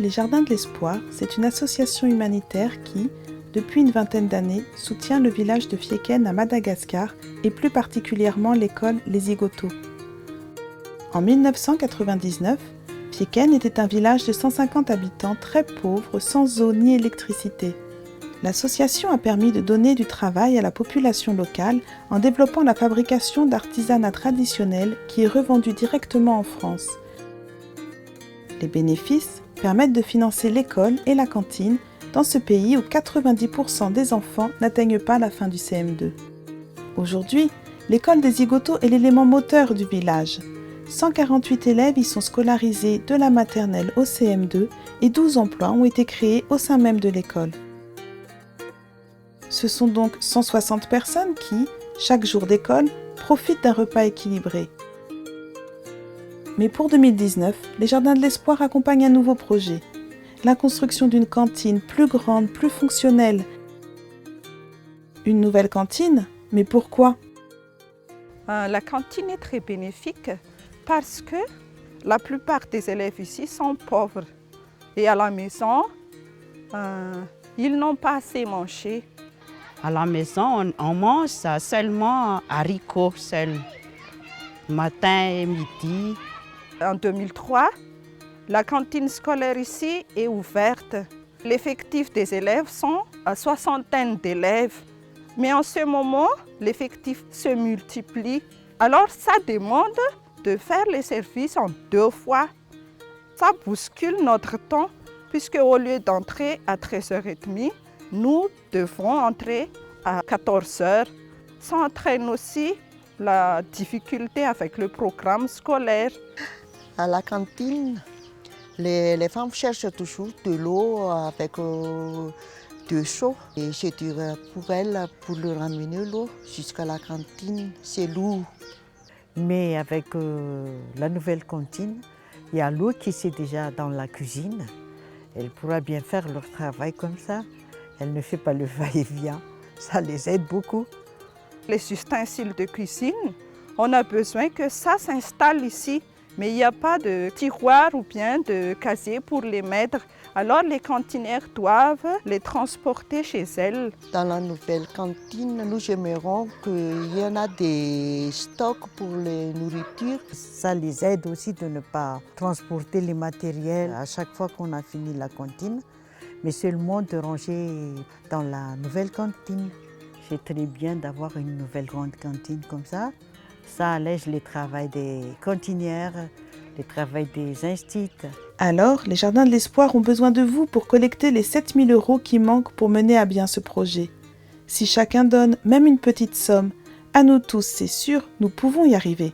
Les Jardins de l'Espoir, c'est une association humanitaire qui, depuis une vingtaine d'années, soutient le village de Fiéken à Madagascar et plus particulièrement l'école Les Zigotos. En 1999, Fiéken était un village de 150 habitants très pauvre, sans eau ni électricité. L'association a permis de donner du travail à la population locale en développant la fabrication d'artisanat traditionnel qui est revendu directement en France. Les bénéfices permettent de financer l'école et la cantine dans ce pays où 90% des enfants n'atteignent pas la fin du CM2. Aujourd'hui, l'école des Zigotos est l'élément moteur du village. 148 élèves y sont scolarisés de la maternelle au CM2 et 12 emplois ont été créés au sein même de l'école. Ce sont donc 160 personnes qui, chaque jour d'école, profitent d'un repas équilibré. Mais pour 2019, les Jardins de l'Espoir accompagnent un nouveau projet. La construction d'une cantine plus grande, plus fonctionnelle. Une nouvelle cantine? Mais pourquoi? La cantine est très bénéfique parce que la plupart des élèves ici sont pauvres. Et à la maison, ils n'ont pas assez mangé. À la maison, on mange seulement haricots seuls, matin et midi. En 2003, la cantine scolaire ici est ouverte. L'effectif des élèves sont à soixantaine d'élèves. Mais en ce moment, l'effectif se multiplie. Alors ça demande de faire les services en 2 fois. Ça bouscule notre temps, puisque au lieu d'entrer à 13h30, nous devons entrer à 14h. Ça entraîne aussi la difficulté avec le programme scolaire. À la cantine, les femmes cherchent toujours de l'eau avec de chaud. Et je dirais pour elles, pour leur amener l'eau jusqu'à la cantine, c'est lourd. Mais avec la nouvelle cantine, il y a l'eau qui est déjà dans la cuisine. Elle pourra bien faire leur travail comme ça. Elle ne fait pas le va-et-vient. Ça les aide beaucoup. Les ustensiles de cuisine, on a besoin que ça s'installe ici. Mais il n'y a pas de tiroir ou bien de casier pour les mettre. Alors les cantinières doivent les transporter chez elles. Dans la nouvelle cantine, nous aimerions qu'il y en a des stocks pour les nourritures. Ça les aide aussi de ne pas transporter les matériels à chaque fois qu'on a fini la cantine, mais seulement de ranger dans la nouvelle cantine. C'est très bien d'avoir une nouvelle grande cantine comme ça. Ça allège le travail des cantinières, le travail des instituts. Alors, les Jardins de l'Espoir ont besoin de vous pour collecter les 7 000 € qui manquent pour mener à bien ce projet. Si chacun donne même une petite somme, à nous tous, c'est sûr, nous pouvons y arriver.